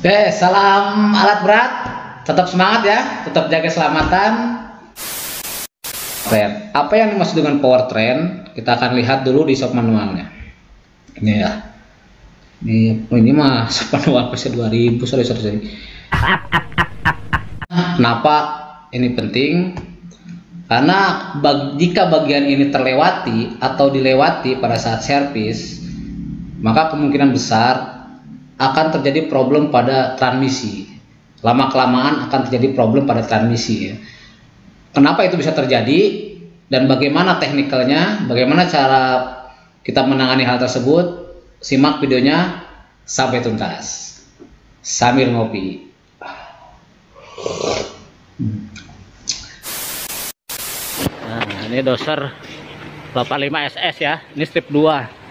Oke, salam alat berat. Tetap semangat ya, tetap jaga keselamatan. Apa yang dimaksud dengan powertrain? Kita akan lihat dulu di shop manualnya. Ini ya. Ini mah shop manual versi 2000, sorry. Kenapa ini penting? Karena jika bagian ini terlewati atau dilewati pada saat servis, maka kemungkinan besar akan terjadi problem pada transmisi. Lama-kelamaan akan terjadi problem pada transmisi ya. Kenapa itu bisa terjadi dan bagaimana teknikalnya, bagaimana cara kita menangani hal tersebut? Simak videonya sampai tuntas sambil ngopi. Nah, ini doser 85 SS ya, ini strip 2.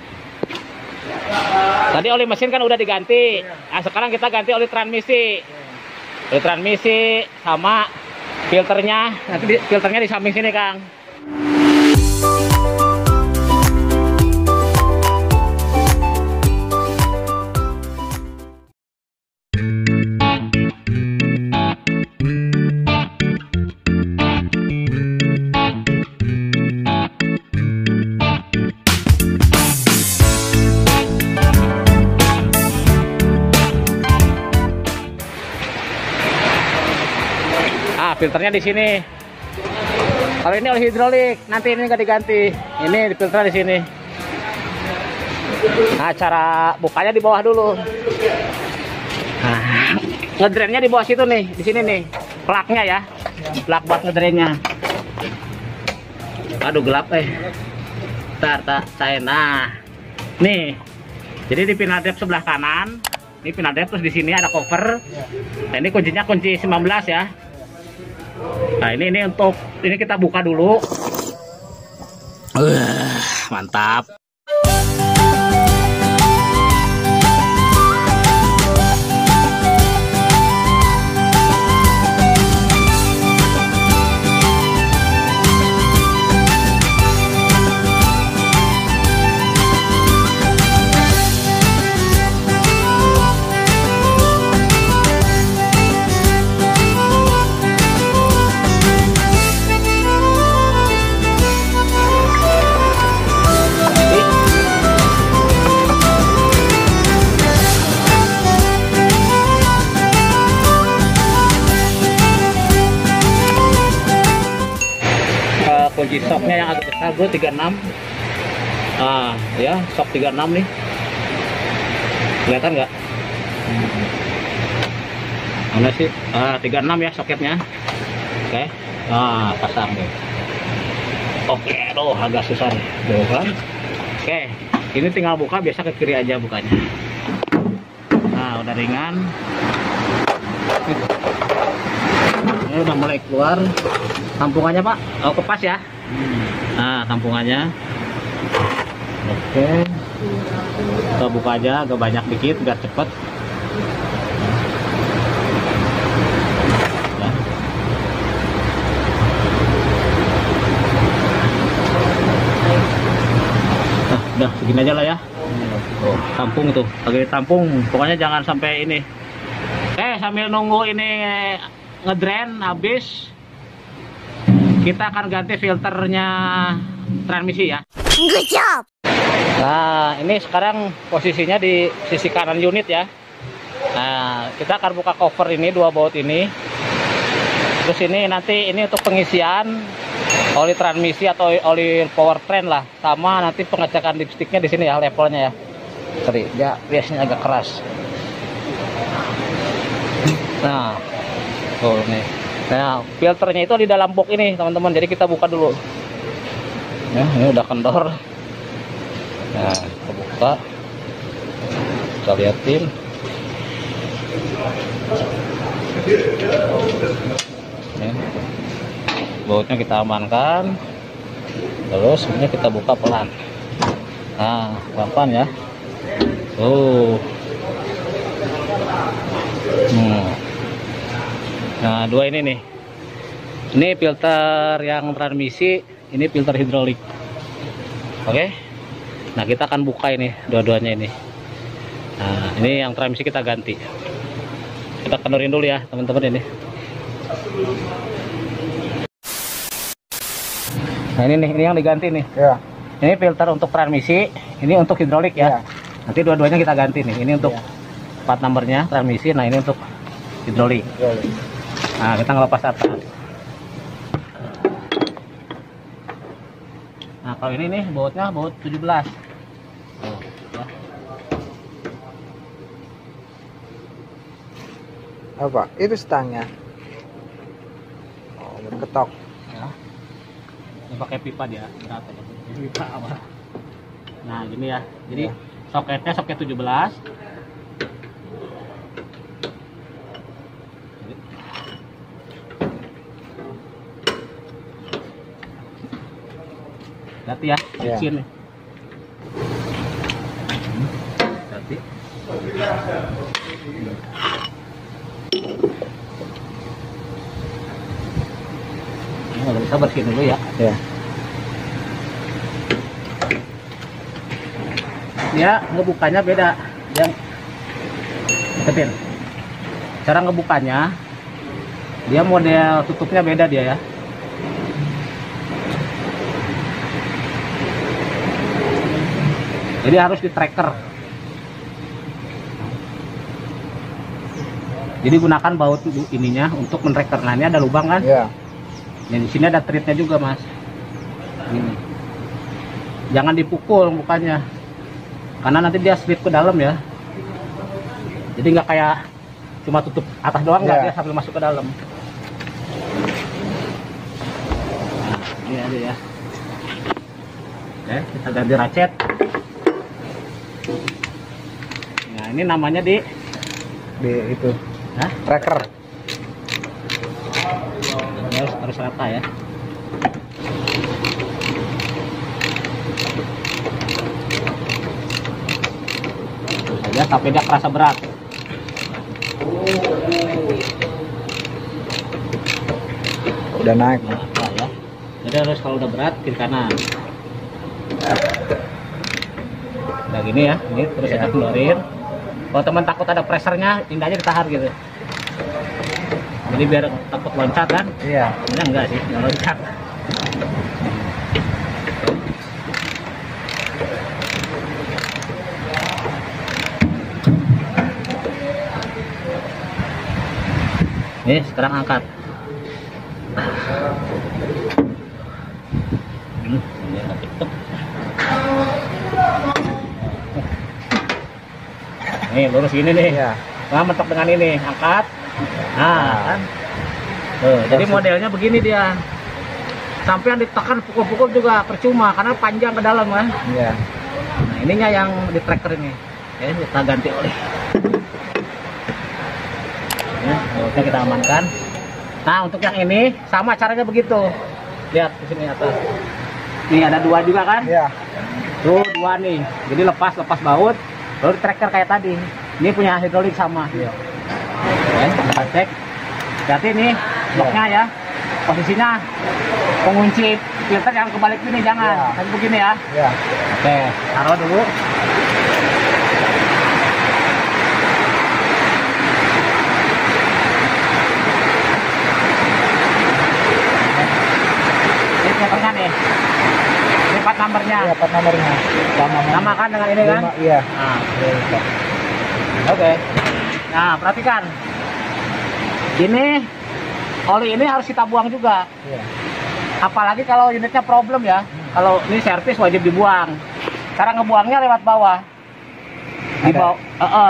Tadi oli mesin kan udah diganti. Nah, sekarang kita ganti oli transmisi. Oli transmisi sama filternya. Nanti filternya di samping sini, Kang. Filternya di sini. Kalau ini oli hidrolik, nanti ini nggak diganti. Ini filternya di sini. Nah, cara bukanya di bawah dulu. Nah, ngedrainnya di bawah situ nih, di sini nih, plaknya ya, plak buat ngedrainnya. Aduh gelap saya. Nah, nih, jadi di pinal dep sebelah kanan, ini pinal dep, terus di sini ada cover. Nah, ini kuncinya kunci 19 ya. Nah, ini untuk ini kita buka dulu. Mantap. Kunci shocknya yang agak besar bro, 36. Ah ya, shock 36 nih, kelihatan nggak? Mana sih? 36 ya soketnya. Oke, pasang deh. Oke, tuh agak susah nih, tuh kan? Oke, ini tinggal buka, biasa ke kiri aja bukanya. Nah, udah ringan. Ini udah mulai keluar tampungannya Pak. Oh, kepas ya. Nah, tampungannya. Oke, kita buka aja agak banyak dikit biar cepet ya. Nah, udah segini aja lah ya. Oh, tampung tuh lagi tampung, pokoknya jangan sampai ini. Sambil nunggu ini ngedrain habis, kita akan ganti filternya transmisi ya. Good job. Nah, ini sekarang posisinya di sisi kanan unit ya. Nah, kita akan buka cover ini, 2 baut ini. Terus ini nanti ini untuk pengisian oli transmisi atau oli powertrain lah, sama nanti pengecekan dipsticknya di sini ya, levelnya ya. Sorry, ya biasanya agak keras. Nah, tuh nih. Nah, filternya itu di dalam box ini, teman-teman. Jadi kita buka dulu. Ya, ini udah kendor. Nah, kita buka. Kita liatin. Nih. Bautnya kita amankan. Terus ini kita buka pelan. Nah, pelan-pelan ya. Nah, 2 ini nih. Ini filter yang transmisi, ini filter hidrolik. Oke. Nah, kita akan buka ini dua-duanya ini. Nah, ini yang transmisi kita ganti. kita kendorin dulu ya teman-teman ini. Nah ini nih, ini yang diganti nih. Ya. Ini filter untuk transmisi, ini untuk hidrolik ya. Nanti dua-duanya kita ganti nih. Ini untuk plat nomornya transmisi, nah ini untuk hidrolik. Nah kita ngelepas atas. Nah kalau ini nih bautnya baut 17. Tuh, ya. Apa? Itu stangnya. Oh, berketok. Ya. Ini pakai pipa dia, berat ya. Pipa apa? Nah gini ya. Jadi soketnya soket 17. Hati ya, licin nih. Hati. Ini nggak bisa bersihin dulu ya. Dia ngebukanya beda. Yang deketin. Cara ngebukanya, dia model tutupnya beda dia ya. Jadi harus di tracker. Jadi gunakan baut ininya untuk men-tracker. Nah ini ada lubang kan? Iya. Dan di sini ada treatnya juga mas. Ini. Jangan dipukul bukannya, karena nanti dia slip ke dalam ya. Jadi nggak kayak cuma tutup atas doang nggak, dia sambil masuk ke dalam. Nah, ini aja ya. Oke, kita ganti ratchet. Nah ini namanya di itu. Hah? Tracker. Ini harus rata ya. Terus saja sampai dia kerasa berat. Udah naik. Nah, ya. Jadi harus kalau udah berat kiri kanan. Nah gini ya, ini terus kita keluarin. Kalau teman takut ada pressernya, tinggalnya ditahan gitu. Jadi biar takut loncat kan? Iya. Ini enggak sih, nggak loncat. Nih sekarang angkat. Ini tutup. Nih lurus gini nih. Iya. Nah mentok dengan ini, angkat. Nah kan. Tuh, jadi modelnya begini dia. Sampai yang ditekan pukul-pukul juga percuma karena panjang ke dalam kan. Iya. Nah ininya yang di tracker ini. Ya kita ganti oli. Ya, oke kita amankan. Nah untuk yang ini sama caranya begitu. Lihat di sini atas. Nih ada dua juga kan? Iya. Tuh dua nih. Jadi lepas baut. Lalu tracker kayak tadi. Ini punya hidrolik sama. Iya. Oke, kita cek. Berarti nih bloknya ya. Posisinya pengunci filter yang kebalik gini jangan. Tapi begini ya. Iya. Oke, taruh dulu. Ini filternya nih. Ini plat nomornya. Iya, plat nomornya. Sama kan dengan ini kan? Iya. Nah, oke. Nah, perhatikan. Ini oli ini harus kita buang juga. Iya. Apalagi kalau unitnya problem ya. Kalau ini servis wajib dibuang. Cara ngebuangnya lewat bawah.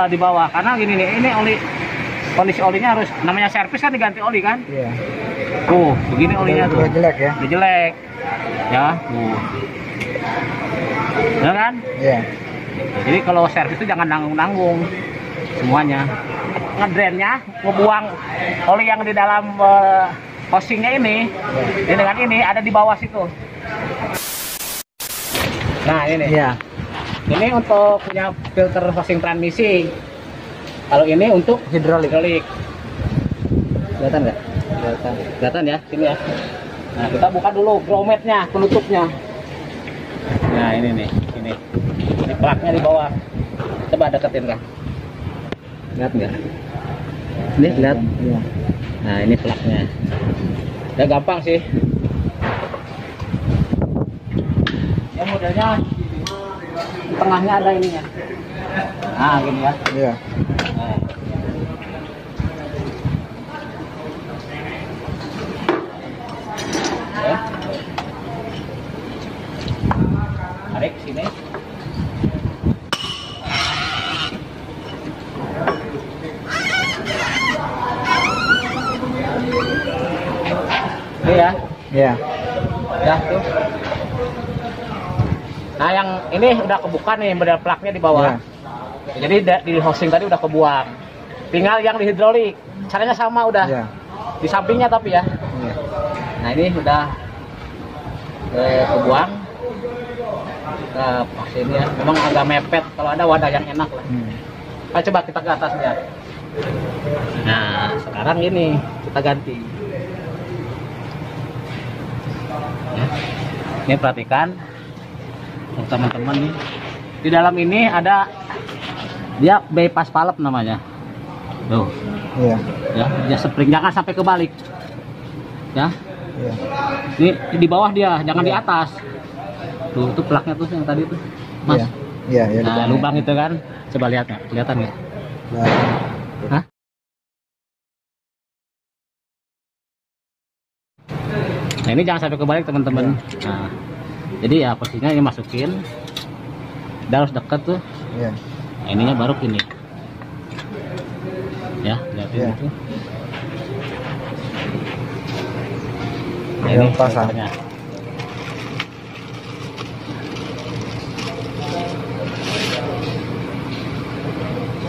Di bawah. Karena gini nih, ini oli, kondisi olinya harus, namanya servis kan diganti oli kan? Iya. Tuh, begini olinya tuh. Udah jelek ya? Udah jelek. Ya, tuh. Ya kan? Iya. Jadi kalau servis itu jangan nanggung-nanggung semuanya. Ngedrainnya, ngebuang oli yang di dalam housingnya ini dengan ini ada di bawah situ. Nah ini. Iya. Ini untuk punya filter housing transmisi. Kalau ini untuk hidrolik. Kelihatan nggak? Kelihatan ya, sini ya. Nah kita buka dulu grommetnya, penutupnya. Nah ini nih, ini plaknya di bawah. Coba deketin kan. Lihat nggak? Ini lihat. Iya. Nah ini plaknya. Udah gampang sih. Ya modelnya di tengahnya ada ininya. Nah gini ya. Iya. Nah. Ya. Tarik sini. Ini ya. Iya. Ya tuh. Nah yang ini udah kebuka nih model plaknya di bawah. Iya. Jadi di hosting tadi udah kebuang. Tinggal yang di hidrolik. Caranya sama udah. Iya. Di sampingnya tapi ya. Iya. Nah ini udah kebuang. Kita paksain ya. Memang agak mepet. Kalau ada wadah yang enak lah. Nah, coba kita ke atasnya. Nah sekarang ini kita ganti. Ya. Ini perhatikan untuk teman-teman nih. Di dalam ini ada dia bypass valve namanya. Tuh. Iya. Ya, dia spring jangan sampai kebalik. Ya. Iya. Ini di bawah dia, jangan di Iya. atas. Tuh, itu plaknya tuh yang tadi tuh. Mas. Iya. Iya, iya. Nah, lubang itu kan. Coba lihat nggak? Kelihatan nggak? Nah, Hah? Nah, ini jangan sampai kebalik teman-teman. Nah, jadi ya posisinya ini masukin. Dia harus dekat tuh. iya. Nah, ininya baru gini. Ya, lihatin Iya. itu. Nah, Yang ini pasang. filternya.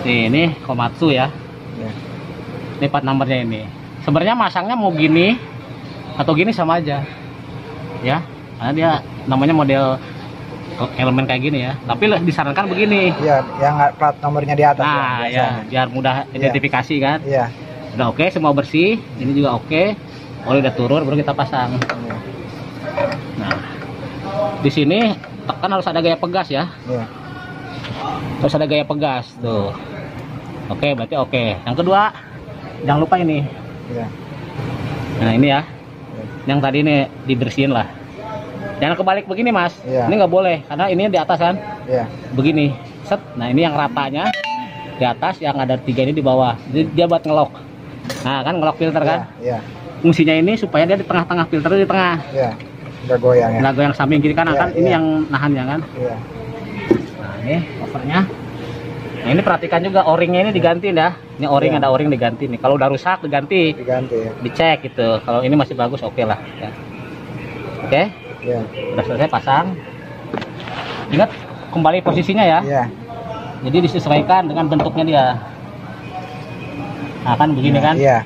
Nih, ini Komatsu ya. Iya. Ini part numbernya ini. Sebenarnya masangnya mau gini atau gini sama aja. Ya, karena dia namanya model elemen kayak gini ya. Tapi disarankan begini. Iya, yang plat nomornya di atas. Nah, ya, biar mudah identifikasi kan. Iya. Udah oke, semua bersih. Ini juga oke. Oli udah turun, baru kita pasang. Iya. Nah, di sini tekan harus ada gaya pegas ya. Iya. Terus ada gaya pegas tuh. Oke, berarti oke. Yang kedua, jangan lupa ini. Iya. Nah ini ya, Iya. yang tadi ini dibersihin lah. Jangan kebalik begini mas. Iya. Ini nggak boleh, karena ini di atas kan. Iya. Begini, set. Nah ini yang ratanya di atas, yang ada 3 ini di bawah. Jadi dia buat ngelok. Nah kan ngelok filter kan. Iya. Fungsinya ini supaya dia di tengah-tengah, filter di tengah. Iya. Nggak goyang ya. Nggak goyang samping kiri kanan Iya, kan. Ini iya. yang nahannya kan. Iya. Nah ini covernya. Nah ini perhatikan juga o-ringnya ini diganti ya. Ini o-ring, Iya. ada o-ring diganti nih. Kalau udah rusak diganti, Diganti ya. dicek gitu. Kalau ini masih bagus oke lah. Ya. Oke, Iya. udah selesai pasang. Ingat kembali posisinya ya. Iya. Jadi disesuaikan dengan bentuknya dia. Nah kan begini kan. Iya.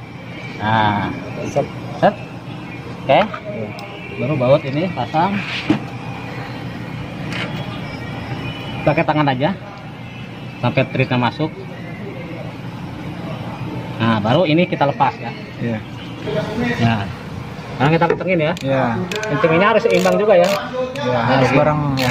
Nah, Set. set. Oke. Iya. Baru baut ini pasang. Pakai tangan aja sampai tritnya masuk. Nah baru ini kita lepas ya. Iya. Nah sekarang kita kencengin ya. Iya. Kencenginnya harus seimbang juga ya. Iya. Harus bareng ya.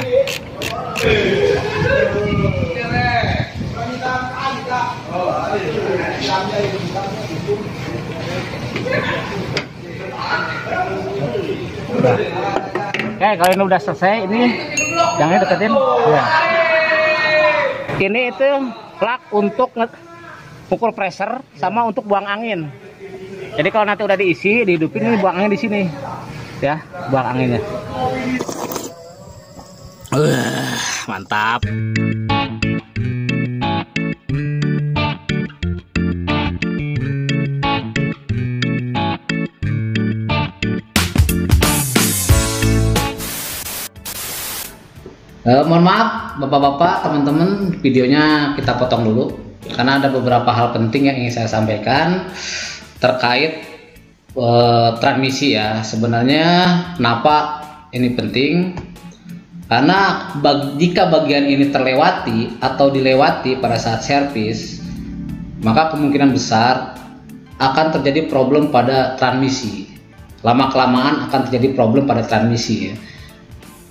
Udah. Oke kalau ini udah selesai, ini jangan deketin. Iya. Ini itu plak untuk ukur pressure sama untuk buang angin. Jadi kalau nanti udah diisi, dihidupin ini buang angin di sini. Ya, buang anginnya. Mantap. Mohon maaf bapak-bapak, teman-teman, videonya kita potong dulu karena ada beberapa hal penting yang ingin saya sampaikan terkait transmisi ya. Sebenarnya kenapa ini penting? Karena jika bagian ini terlewati atau dilewati pada saat servis, maka kemungkinan besar akan terjadi problem pada transmisi. Lama-kelamaan akan terjadi problem pada transmisi ya.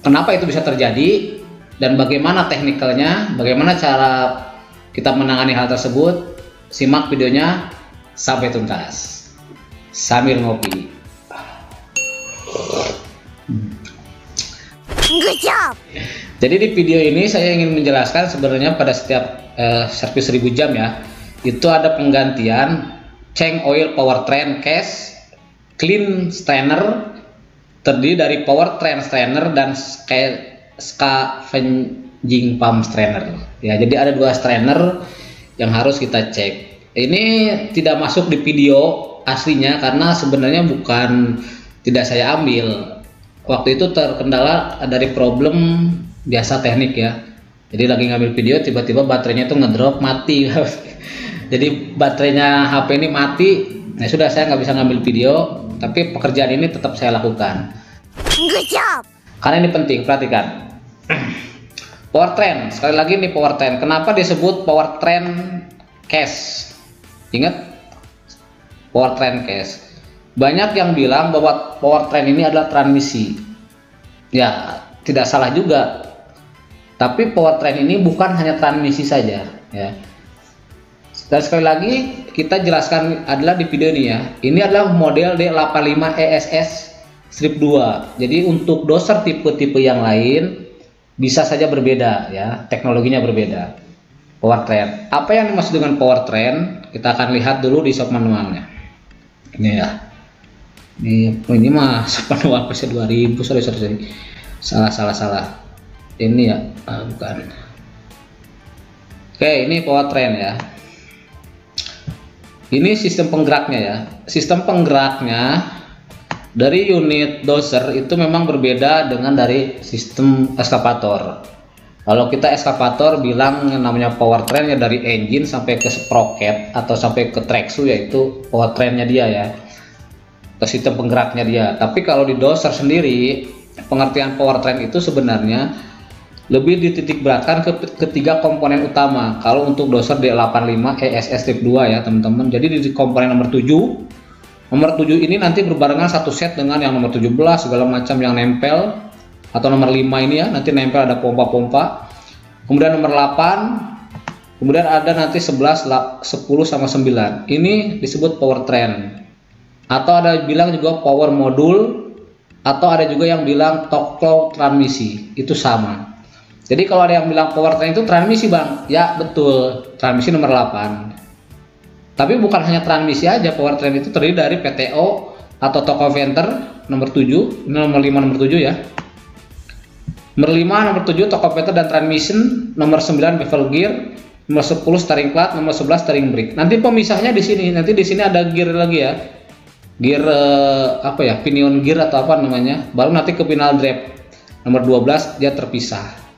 Kenapa itu bisa terjadi dan bagaimana teknikalnya, bagaimana cara kita menangani hal tersebut? Simak videonya sampai tuntas sambil ngopi. Good job. Jadi di video ini saya ingin menjelaskan sebenarnya pada setiap servis 1000 jam ya, itu ada penggantian change oil powertrain case clean strainer, terdiri dari powertrain strainer dan scavenging pump strainer. Ya, jadi ada 2 strainer yang harus kita cek. Ini tidak masuk di video aslinya karena sebenarnya bukan tidak saya ambil. Waktu itu terkendala dari problem biasa teknik ya. Jadi lagi ngambil video tiba-tiba baterainya itu ngedrop mati. Jadi baterainya HP ini mati. Nah sudah, saya nggak bisa ngambil video, tapi pekerjaan ini tetap saya lakukan. Good job. Karena ini penting, perhatikan. Powertrain, sekali lagi nih powertrain. Kenapa disebut powertrain case? Ingat, powertrain case. Banyak yang bilang bahwa powertrain ini adalah transmisi. Ya, tidak salah juga. Tapi powertrain ini bukan hanya transmisi saja, ya. Dan sekali lagi kita jelaskan adalah di video ini ya. Ini adalah model D85 ESS strip 2. Jadi untuk doser tipe-tipe yang lain bisa saja berbeda ya, teknologinya berbeda. Powertrain. Apa yang dimaksud dengan powertrain? Kita akan lihat dulu di shop manualnya. Ini ya. Ini mah manual versi 2000. Sorry. Salah. Ini ya, bukan. Oke, ini powertrain ya. Ini sistem penggeraknya ya. Sistem penggeraknya dari unit doser itu memang berbeda dengan dari sistem eskavator. Kalau kita eskavator bilang yang namanya powertrain ya dari engine sampai ke sprocket atau sampai ke tracksu, yaitu powertrainnya dia ya. Ke sistem penggeraknya dia. Tapi kalau di doser sendiri, pengertian powertrain itu sebenarnya lebih dititik beratkan ke 3 komponen utama. Kalau untuk doser D85 ESS strip 2 ya teman-teman. Jadi di komponen nomor 7. Nomor 7 ini nanti berbarengan satu set dengan yang nomor 17 segala macam yang nempel, atau nomor 5 ini ya, nanti nempel ada pompa-pompa. Kemudian nomor 8. Kemudian ada nanti 11, 10 sama 9. Ini disebut powertrain. Atau ada bilang juga power module, atau ada juga yang bilang torque flow transmisi. Itu sama. Jadi kalau ada yang bilang powertrain itu transmisi bang, ya betul, transmisi nomor 8. Tapi bukan hanya transmisi aja, powertrain itu terdiri dari PTO atau torque converter nomor 7, ini nomor 5 nomor 7 ya. Nomor 5 nomor 7 torque converter dan transmission, nomor 9 bevel gear, nomor 10 steering clutch, nomor 11 steering brake. Nanti pemisahnya di sini, nanti di sini ada gear lagi ya. Gear apa ya? Pinion gear atau apa namanya? Baru nanti ke final drive. Nomor 12 dia terpisah.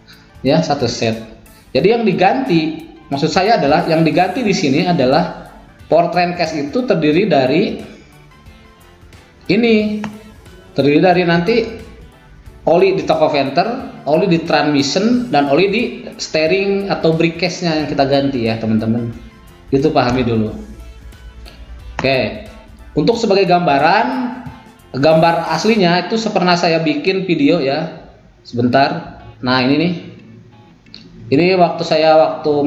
Ya, satu set. Jadi yang diganti, maksud saya adalah yang diganti di sini adalah powertrain case itu terdiri dari ini, terdiri dari nanti oli di torque converter, oli di transmission, dan oli di steering atau brake case-nya yang kita ganti ya teman-teman. Itu pahami dulu. Oke, untuk sebagai gambaran, gambar aslinya itu pernah saya bikin video ya. Sebentar. Nah ini nih. Ini waktu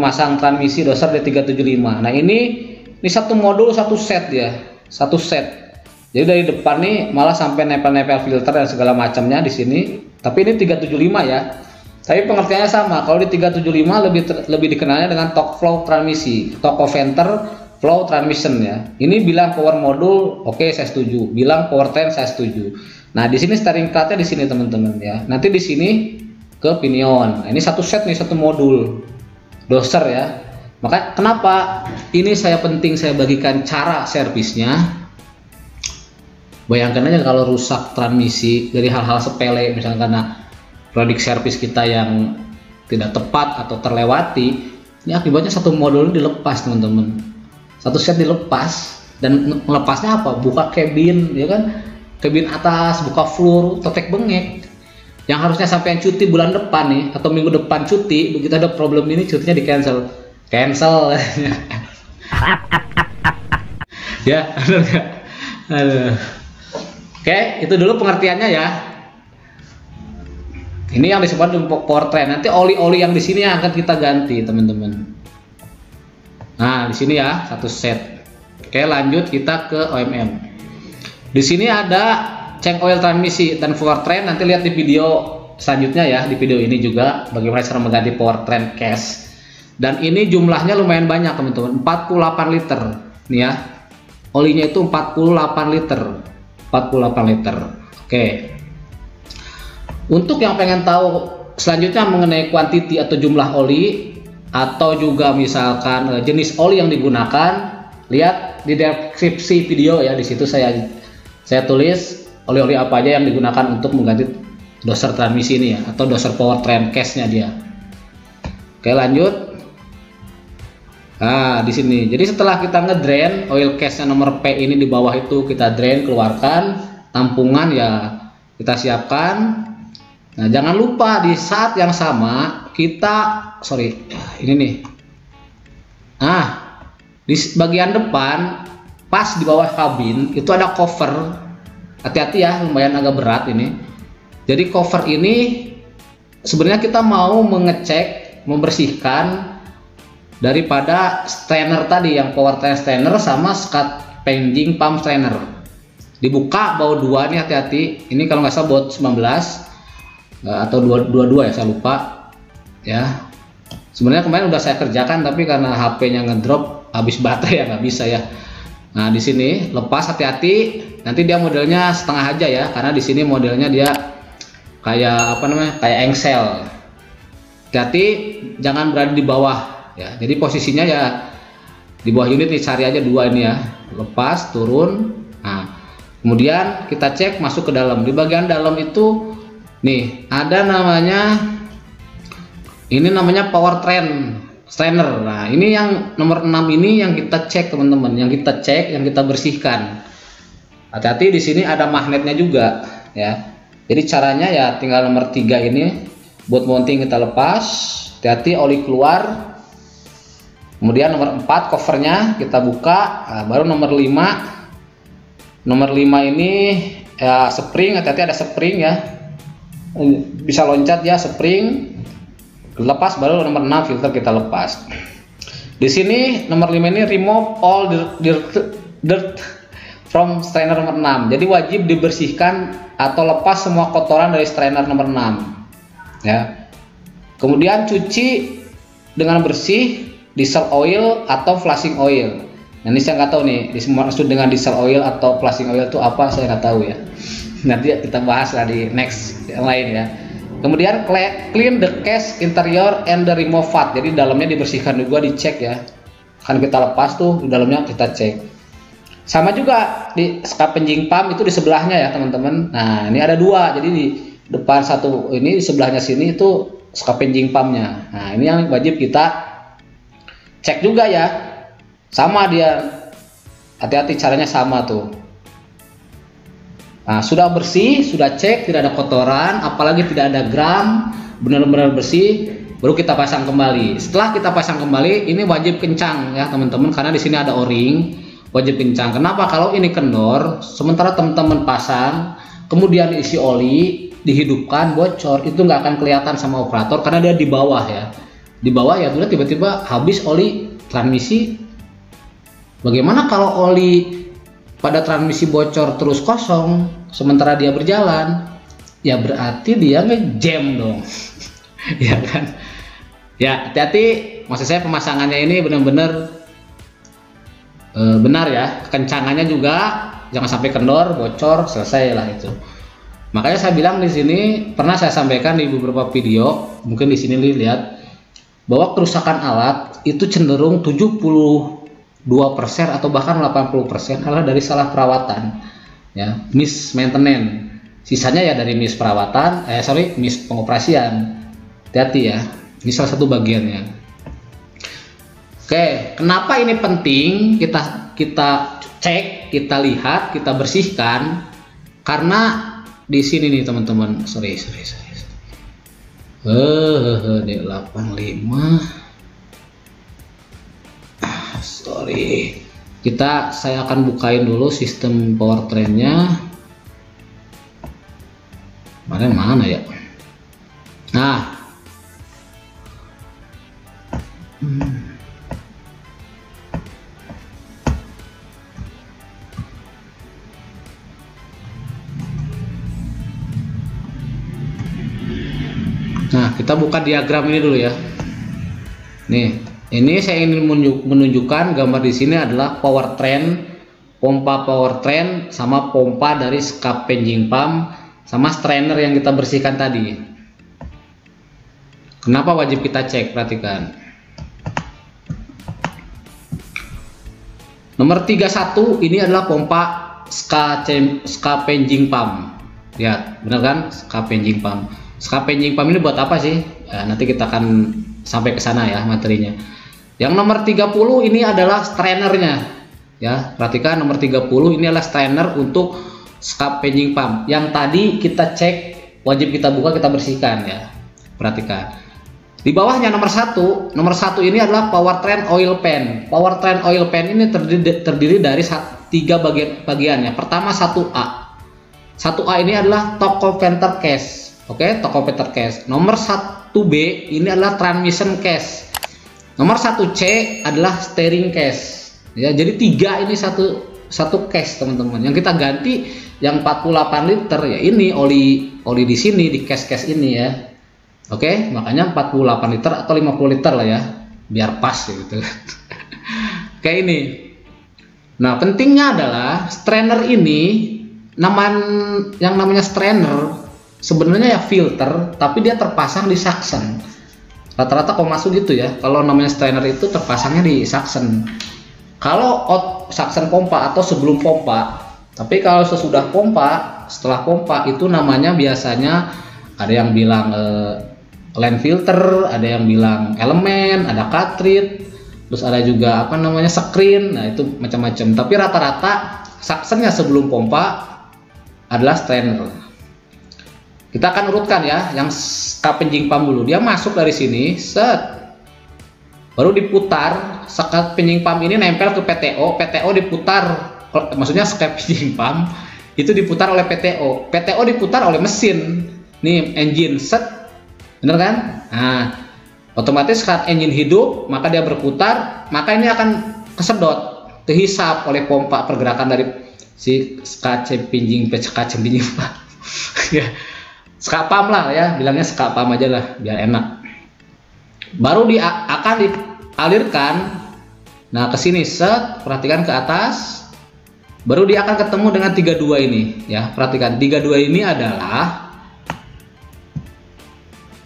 masang transmisi doser D375. Nah ini satu modul satu set ya, satu set. Jadi dari depan nih malah sampai nempel-nempel filter dan segala macamnya di sini. Tapi ini 375 ya. Tapi pengertiannya sama. Kalau di 375 lebih dikenalnya dengan torque flow transmisi, torque converter flow transmission ya. Ini bilang power module, oke saya setuju. Bilang powertrain saya setuju. Nah di sini steering clutch-nya di sini teman-teman ya. Nanti di sini ke pinion. Nah, ini satu set nih, satu modul doser ya. Maka kenapa ini saya bagikan cara servisnya. Bayangkan aja kalau rusak transmisi dari hal-hal sepele, misalnya karena produk servis kita yang tidak tepat atau terlewati, ini akibatnya satu modul dilepas teman-teman. Satu set dilepas, dan melepasnya apa? Buka cabin, ya kan? Cabin atas, buka floor, tetek bengek. Yang harusnya sampai cuti bulan depan nih atau minggu depan cuti, begitu ada problem ini cutinya di cancel ya. Aduh. Oke, itu dulu pengertiannya ya. Ini yang disebut powertrain. Nanti oli-oli yang di sini akan kita ganti teman-teman. Nah di sini ya satu set. Oke, lanjut kita ke OMM. Di sini ada change oil transmisi dan powertrain. Nanti lihat di video selanjutnya ya, di video ini juga bagaimana cara mengganti powertrain cash. Dan ini jumlahnya lumayan banyak teman-teman, 48 liter nih ya. Olinya itu 48 liter. 48 liter. Oke. Untuk yang pengen tahu selanjutnya mengenai kuantiti atau jumlah oli atau juga misalkan jenis oli yang digunakan, lihat di deskripsi video ya. Di situ saya tulis oli-oli apa aja yang digunakan untuk mengganti doser transmisi ini ya, atau doser powertrain case-nya dia. Oke, lanjut. Nah, di sini. Jadi setelah kita ngedrain oil case-nya nomor P ini di bawah itu kita drain, keluarkan, tampungan ya kita siapkan. Nah, jangan lupa di saat yang sama kita ini nih. Nah, di bagian depan pas di bawah kabin itu ada cover. Hati-hati ya, lumayan agak berat ini. Jadi cover ini sebenarnya kita mau mengecek, membersihkan daripada strainer tadi yang powertrain strainer sama scat penging pump strainer. Dibuka baut 2 nih, hati-hati. Ini kalau nggak salah baut 19 atau 22 ya, saya lupa ya. Sebenarnya kemarin udah saya kerjakan tapi karena HP-nya ngedrop habis baterai ya nggak bisa ya. Nah, di sini lepas, hati-hati. Nanti dia modelnya setengah aja ya, karena di sini modelnya dia kayak apa namanya, kayak engsel. Hati-hati, jangan berada di bawah ya. Jadi posisinya ya di bawah unit nih, cari aja 2 ini ya. Lepas, turun. Nah, kemudian kita cek masuk ke dalam. Di bagian dalam itu nih ada namanya powertrain strainer. Nah, ini yang nomor 6 ini yang kita cek teman-teman, yang kita cek, yang kita bersihkan. Hati-hati, di sini ada magnetnya juga ya. Jadi caranya ya tinggal nomor 3 ini, bolt mounting kita lepas. Hati-hati, oli keluar. Kemudian nomor 4 covernya kita buka. Nah, baru nomor 5. Nomor 5 ini ya spring, hati-hati ada spring ya. Bisa loncat ya, spring. Lepas, baru nomor 6 filter kita lepas. Di sini nomor 5 ini remove all dirt from strainer nomor 6. Jadi wajib dibersihkan atau lepas semua kotoran dari strainer nomor 6 ya. Kemudian cuci dengan bersih diesel oil atau flashing oil. Nah, ini saya nggak tahu nih maksud dengan diesel oil atau flashing oil itu apa, saya nggak tahu ya. Nanti kita bahas lah di next yang lain ya. Kemudian clean the case interior and the remove fat. Jadi dalamnya dibersihkan juga, dicek ya. Kan kita lepas tuh, di dalamnya kita cek. Sama juga di scat penging pump itu di sebelahnya ya teman-teman. Nah, ini ada 2. Jadi di depan satu ini, di sebelahnya sini itu scat penging pumpnya. Nah, ini yang wajib kita cek juga ya. Sama dia. Hati-hati, caranya sama tuh. Nah, sudah bersih, sudah cek, tidak ada kotoran, apalagi tidak ada gram, benar-benar bersih, baru kita pasang kembali. Setelah kita pasang kembali, ini wajib kencang ya teman-teman, karena di sini ada o-ring, wajib kencang. Kenapa? Kalau ini kendor, sementara teman-teman pasang, kemudian diisi oli, dihidupkan, bocor, itu nggak akan kelihatan sama operator karena dia di bawah ya. Di bawah ya, sudah tiba-tiba habis oli transmisi. Bagaimana kalau oli pada transmisi bocor terus kosong sementara dia berjalan? Ya berarti dia ngejam dong. Ya kan? Ya, hati-hati, maksud saya pemasangannya ini benar-benar benar ya, kencangannya juga jangan sampai kendor, bocor, selesai lah itu. Makanya saya bilang di sini, pernah saya sampaikan di beberapa video, mungkin di sini lihat bahwa kerusakan alat itu cenderung 72% atau bahkan 80% adalah dari salah perawatan ya, miss maintenance. Sisanya ya dari miss perawatan, miss pengoperasian. Hati-hati ya, ini salah satu bagiannya. Oke, kenapa ini penting kita cek, kita lihat, kita bersihkan? Karena di sini nih teman-teman, sorry. D85. Sorry. Saya akan bukain dulu sistem powertrainnya. Mana ya? Nah. Nah, kita buka diagram ini dulu ya. Nih, ini saya ingin menunjukkan gambar di sini adalah power train, pompa power train sama pompa dari scavenging pump sama strainer yang kita bersihkan tadi. Kenapa wajib kita cek? Perhatikan. Nomor 31 ini adalah pompa scavenging pump. Ya, benar kan? Scavenging pump. Scavenging pump ini buat apa sih? Ya, nanti kita akan sampai ke sana ya materinya. Yang nomor 30 ini adalah strainernya. Ya, perhatikan nomor 30 ini adalah strainer untuk scavenging pump. Yang tadi kita cek, wajib kita buka, kita bersihkan ya. Perhatikan. Di bawahnya nomor 1 ini adalah power train oil pan. Power train oil pan ini terdiri dari 3 bagiannya. Pertama 1A. 1A ini adalah top converter case. Oke, top converter case. Nomor 1B ini adalah transmission case. Nomor 1C adalah steering case. Ya, jadi 3 ini satu case teman-teman. Yang kita ganti yang 48 liter ya ini oli di sini di case ini ya. Oke, makanya 48 liter atau 50 liter lah ya, biar pas gitu. Kayak ini. Nah, pentingnya adalah strainer ini yang namanya strainer sebenarnya ya filter, tapi dia terpasang di suction. Rata-rata Komatsu gitu ya. Kalau namanya strainer itu terpasangnya di suction. Kalau suction pompa atau sebelum pompa. Tapi kalau sesudah pompa, setelah pompa itu namanya biasanya ada yang bilang line filter, ada yang bilang elemen, ada cartridge, terus ada juga apa namanya screen. Nah, itu macam-macam. Tapi rata-rata suctionnya sebelum pompa adalah strainer. Kita akan urutkan ya, yang scavenging pump dulu. Dia masuk dari sini, set. Baru diputar, scavenging pump ini nempel ke PTO, PTO diputar, maksudnya scavenging pump itu diputar oleh PTO. PTO diputar oleh mesin. Nih, engine set. Bener kan? Nah, otomatis saat engine hidup, maka dia berputar, maka ini akan kesedot, kehisap oleh pompa pergerakan dari si scavenging pump. Ya. Skapam lah ya, bilangnya skapam aja lah biar enak. Baru akan dialirkan. Nah, ke sini set, perhatikan ke atas. Baru dia akan ketemu dengan 32 ini ya. Perhatikan 32 ini adalah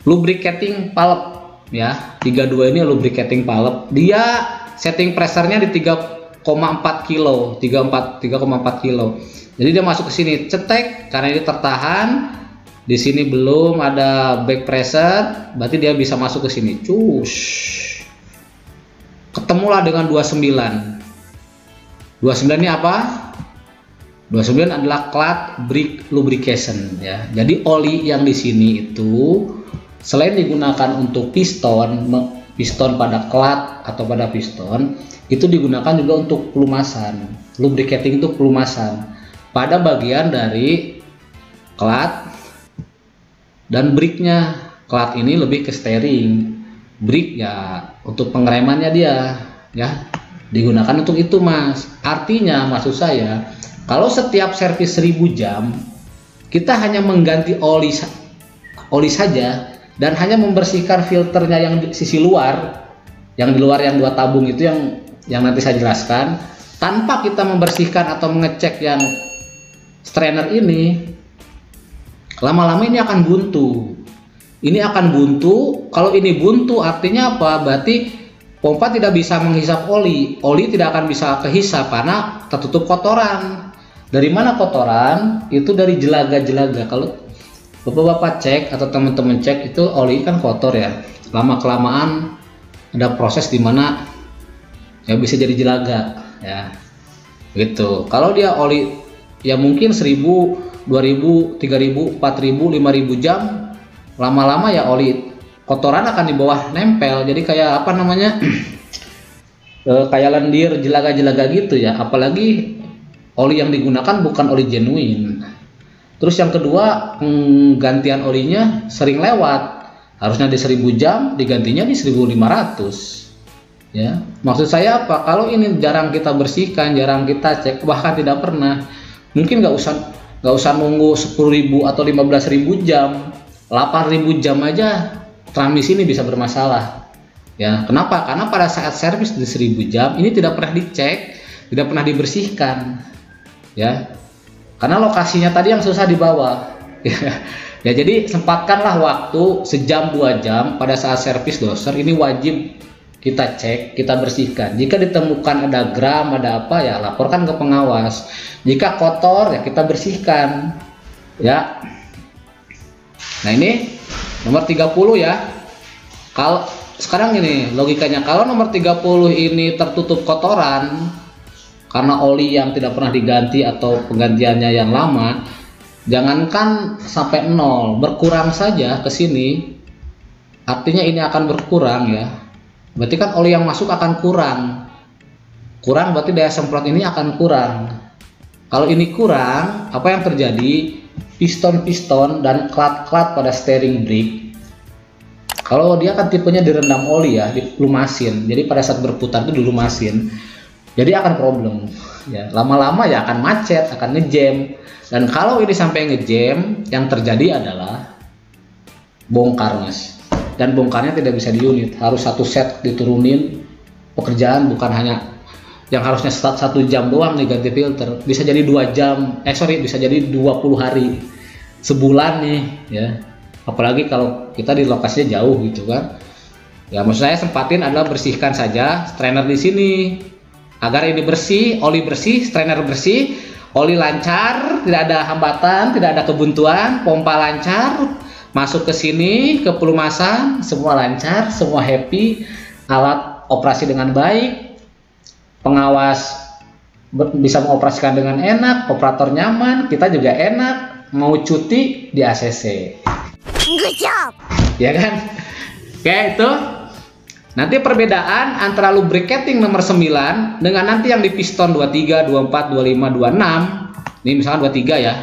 lubricating valve ya. 32 ini lubricating valve. Dia setting pressure-nya di 3,4 kilo, 3,4 kilo. Jadi dia masuk ke sini cetek karena ini tertahan. Di sini belum ada back pressure, berarti dia bisa masuk ke sini. Cus. Ketemulah dengan 29. 29 ini apa? 29 adalah cloth brick lubrication ya. Jadi oli yang di sini itu selain digunakan untuk piston pada cloth atau pada piston, itu digunakan juga untuk pelumasan. Lubricating itu pelumasan pada bagian dari cloth dan bricknya. Cloth ini lebih ke steering, brick ya untuk pengeremannya dia ya, digunakan untuk itu mas. Artinya maksud saya, kalau setiap servis 1000 jam kita hanya mengganti oli saja dan hanya membersihkan filternya yang di sisi luar, yang di luar yang 2 tabung itu yang nanti saya jelaskan, tanpa kita membersihkan atau mengecek yang strainer ini, lama-lama ini akan buntu. Ini akan buntu. Kalau ini buntu artinya apa? Berarti pompa tidak bisa menghisap oli. Oli tidak akan bisa kehisap karena tertutup kotoran. Dari mana kotoran? Itu dari jelaga-jelaga. Kalau bapak-bapak cek atau teman-teman cek, itu oli kan kotor ya. Lama-kelamaan ada proses di mana ya bisa jadi jelaga ya. Gitu. Kalau dia oli ya mungkin 1000, 2000, 3000, 4000, 5000 jam, lama-lama ya oli kotoran akan di bawah nempel. Jadi kayak apa namanya, kayak lendir, jelaga-jelaga gitu ya. Apalagi oli yang digunakan bukan oli genuine. Terus yang kedua, penggantian olinya sering lewat. Harusnya di 1000 jam, digantinya di 1500 ya. Maksud saya apa? Kalau ini jarang kita bersihkan, jarang kita cek, bahkan tidak pernah, mungkin nggak usah nunggu 10.000 atau 15.000 jam. 8.000 jam aja transmisi ini bisa bermasalah. Ya, kenapa? Karena pada saat servis di 1.000 jam ini tidak pernah dicek, tidak pernah dibersihkan. Ya. Karena lokasinya tadi yang susah dibawa. Ya, jadi sempatkanlah waktu sejam 2 jam pada saat servis doser ini wajib kita cek, kita bersihkan. Jika ditemukan ada gram, ada apa ya laporkan ke pengawas. Jika kotor ya kita bersihkan. Ya. Nah, ini nomor 30 ya. Kalau sekarang ini logikanya, kalau nomor 30 ini tertutup kotoran karena oli yang tidak pernah diganti atau penggantiannya yang lama, jangankan sampai 0, berkurang saja ke sini, artinya ini akan berkurang ya. Berarti kan oli yang masuk akan kurang. Kurang berarti daya semprot ini akan kurang. Kalau ini kurang, apa yang terjadi? Piston-piston dan klat-klat pada steering brake, kalau dia kan tipenya direndam oli ya, dilumasin. Jadi pada saat berputar itu dilumasin. Jadi akan problem. Ya, lama-lama ya akan macet, akan ngejam. Dan kalau ini sampai ngejam, yang terjadi adalah bongkar, Mas. Dan bongkarnya tidak bisa di unit, harus satu set diturunin. Pekerjaan bukan hanya yang harusnya start 1 jam doang nih ganti filter, bisa jadi 2 jam, bisa jadi 20 hari, sebulan nih ya. Apalagi kalau kita di lokasinya jauh gitu kan. Ya, maksud saya sempatin adalah bersihkan saja strainer di sini agar ini bersih, oli bersih, strainer bersih, oli lancar, tidak ada hambatan, tidak ada kebuntuan, pompa lancar, masuk ke sini ke pelumasan semua lancar, semua happy, alat operasi dengan baik, pengawas bisa mengoperasikan dengan enak, operator nyaman, kita juga enak, mau cuti di ACC. Good job. Ya kan? Oke, itu. Nanti perbedaan antara lubricating nomor 9 dengan nanti yang di piston 23, 24, 25, 26. Ini misalkan 23 ya.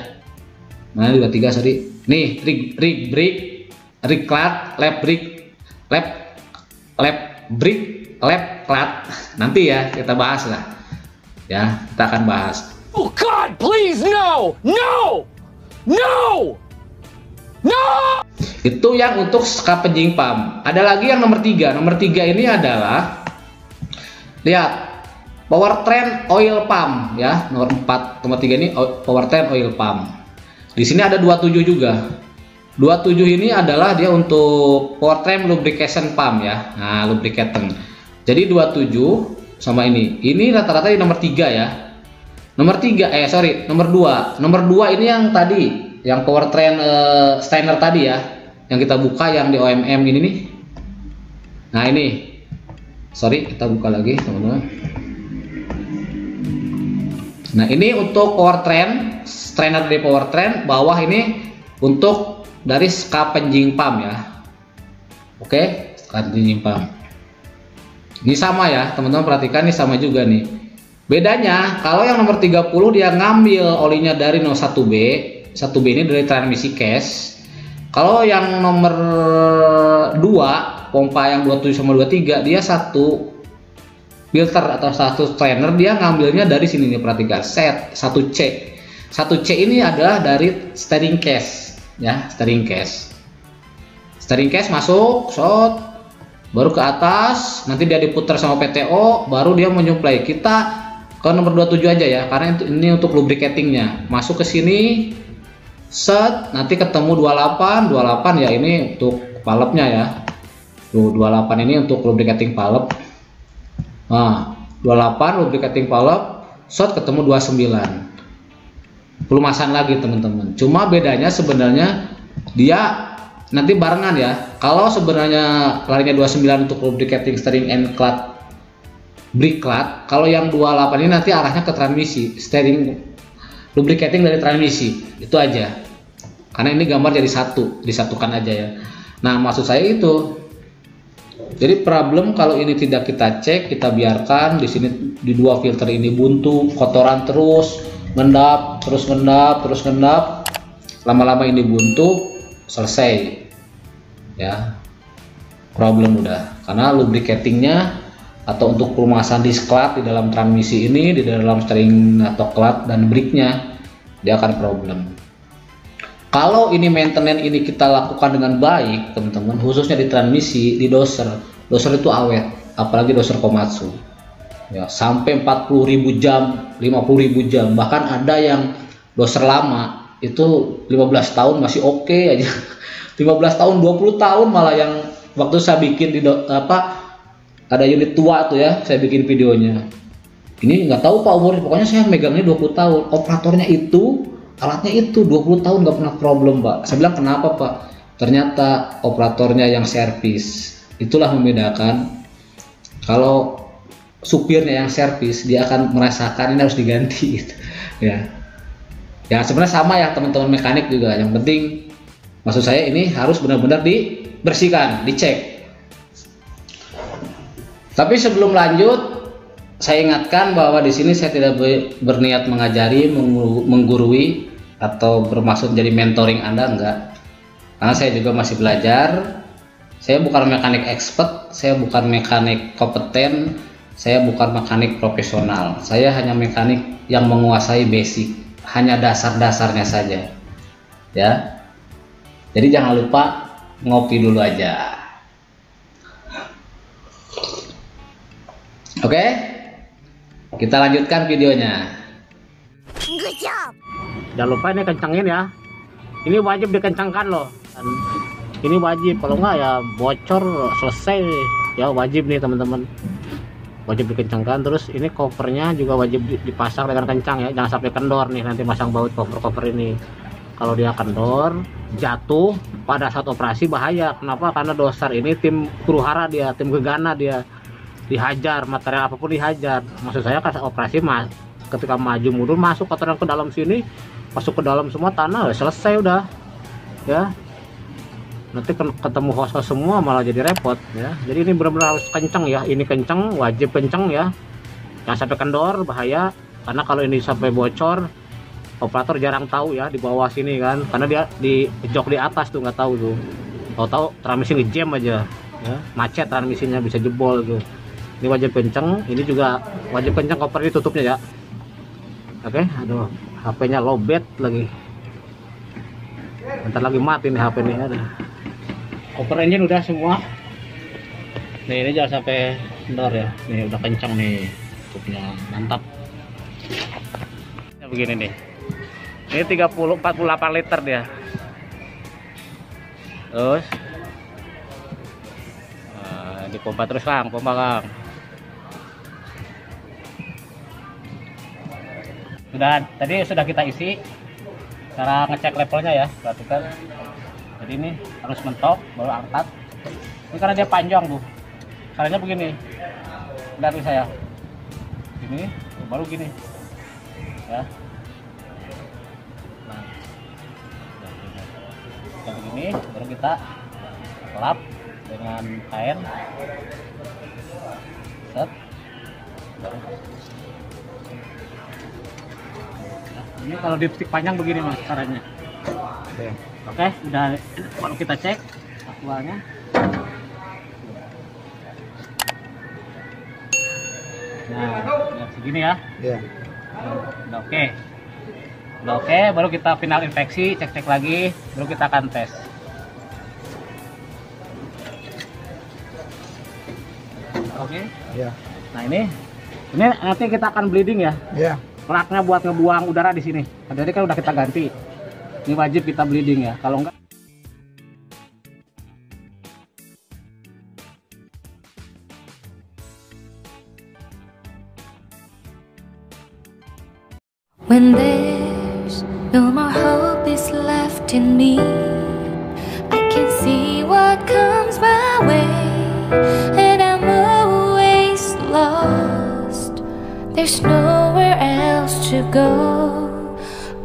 Mana 23, sorry. Nih, rig brake, rig clat, lap brake, lap brake, lap clat. Nanti ya kita bahas lah. Ya, kita akan bahas. Oh God, please no! No! No! No! Itu yang untuk skap penyimpang. Ada lagi yang nomor 3. Nomor 3 ini adalah, lihat, powertrain oil pump ya. Nomor 4, nomor 3 ini powertrain oil pump. Di sini ada 27 juga. 27 ini adalah dia untuk powertrain lubrication pump ya. Nah, lubricating. Jadi 27 sama ini. Ini rata-rata di nomor 3 ya. Nomor 3 nomor 2. Nomor 2 ini yang tadi, yang powertrain Steiner tadi ya, yang kita buka yang di OMM ini nih. Nah, ini. Sorry, kita buka lagi, teman-teman. Nah, ini untuk powertrain, Steiner dari powertrain, bawah ini untuk dari skap penjing pump ya. Oke, skap penjing pump. Ini sama ya, teman-teman perhatikan, ini sama juga nih. Bedanya, kalau yang nomor 30 dia ngambil olinya dari 01B. 1B ini dari transmisi case. Kalau yang nomor 2 pompa yang 27 sama 23 dia satu filter atau satu strainer, dia ngambilnya dari sini nih, perhatikan, set 1C. 1C ini adalah dari steering case ya, steering case. Steering case masuk, shot, baru ke atas, nanti dia diputar sama PTO, baru dia menyuplai. Kita ke nomor 27 aja ya, karena ini untuk lubricatingnya. Masuk ke sini, set, nanti ketemu 28 ya, ini untuk valve-nya ya. Tuh 28 ini untuk lubricating valve. Nah, 28 lubricating valve, shot ketemu 29. Pelumasan lagi teman-teman. Cuma bedanya sebenarnya dia nanti barengan ya. Kalau sebenarnya larinya 29 untuk lubricating steering and clat, brake clat, kalau yang 28 ini nanti arahnya ke transmisi, steering lubricating dari transmisi. Itu aja. Karena ini gambar jadi satu, disatukan aja ya. Nah, maksud saya itu. Jadi problem kalau ini tidak kita cek, kita biarkan di sini di dua filter ini buntu, kotoran terus ngendap, terus ngendap. Lama-lama ini buntu, selesai. Ya. Problem udah. Karena lubricatingnya atau untuk pelumasan disk clat di dalam transmisi ini, di dalam steering atau clat dan brake-nya, dia akan problem. Kalau ini maintenance ini kita lakukan dengan baik, teman-teman, khususnya di transmisi, di doser itu awet, apalagi doser Komatsu. Ya, sampai 40.000 jam, 50.000 jam, bahkan ada yang doser lama itu 15 tahun masih oke aja. 15 tahun, 20 tahun malah, yang waktu saya bikin di ada unit tua tuh ya, saya bikin videonya. Ini nggak tahu Pak umurnya, pokoknya saya megangnya 20 tahun. Operatornya itu, alatnya itu 20 tahun nggak pernah problem Pak. Saya bilang kenapa Pak? Ternyata operatornya yang servis. Itulah membedakan. Kalau supirnya yang servis, dia akan merasakan ini harus diganti gitu. Ya. Ya sebenarnya sama ya teman-teman mekanik juga. Yang penting maksud saya ini harus benar-benar dibersihkan, dicek. Tapi sebelum lanjut, saya ingatkan bahwa di sini saya tidak berniat mengajari, menggurui, atau bermaksud jadi mentoring Anda, enggak. Karena saya juga masih belajar. Saya bukan mekanik expert, saya bukan mekanik kompeten, saya bukan mekanik profesional. Saya hanya mekanik yang menguasai basic, hanya dasar-dasarnya saja. Ya. Jadi jangan lupa ngopi dulu aja. Oke? Kita lanjutkan videonya. Good job. Jangan lupa ini kencangin ya. Ini wajib dikencangkan loh. Dan ini wajib, kalau enggak ya bocor selesai. Ya wajib nih teman-teman. Wajib dikencangkan. Terus ini covernya juga wajib dipasang dengan kencang ya. Jangan sampai kendor nih nanti masang baut cover ini. Kalau dia kendor, jatuh pada saat operasi bahaya. Kenapa? Karena doser ini tim huru-hara dia, tim gegana dia. Dihajar, material apapun dihajar. Maksud saya pas operasi ketika maju mundur masuk kotoran ke dalam sini, masuk ke dalam semua tanah, selesai udah. Ya. Nanti ketemu hose semua malah jadi repot ya. Jadi ini benar-benar harus kencang ya. Ini kencang, wajib kencang ya. Jangan sampai kendor, bahaya. Karena kalau ini sampai bocor, operator jarang tahu ya di bawah sini kan. Karena dia di jok di atas tuh nggak tahu tuh. Tahu-tahu transmisi ngejam aja ya. Macet transmisinya, bisa jebol tuh. Ini wajib kenceng, ini juga wajib kenceng, koper ditutupnya ya. Oke, aduh, HP-nya lowbat lagi. Bentar lagi mati nih HP nih, ada. Koper engine udah semua. Nih ini jangan sampai kendor ya. Nih udah kenceng nih, tutupnya mantap. Ya, begini nih. Ini 48 liter dia. Terus dipompa terus Kang, pompa Kang. Sudah kita isi. Cara ngecek levelnya ya, perhatikan. Jadi ini harus mentok baru angkat. Ini karena dia panjang tuh. Caranya begini. Dari saya. Ini baru gini. Ya. Nah. Kita begini baru kita lap dengan kain. Set. Ini kalau dipstik panjang begini mas caranya. Oke, udah baru kita cek aktualnya. Nah, lihat segini ya. Iya. Udah oke. Udah oke, baru kita final infeksi, cek-cek lagi, baru kita akan tes. Oke. Iya. Nah ini nanti kita akan bleeding ya. Iya. Plaknya buat ngebuang udara di sini. Jadi kan udah kita ganti. Ini wajib kita bleeding ya. Kalau enggak. When there's no more hope is left in me, I can see what comes my way, and I'm always lost. There's nowhere else to go.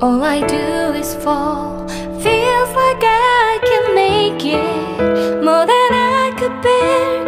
All I do is fall. Feels like I can make it more than I could bear.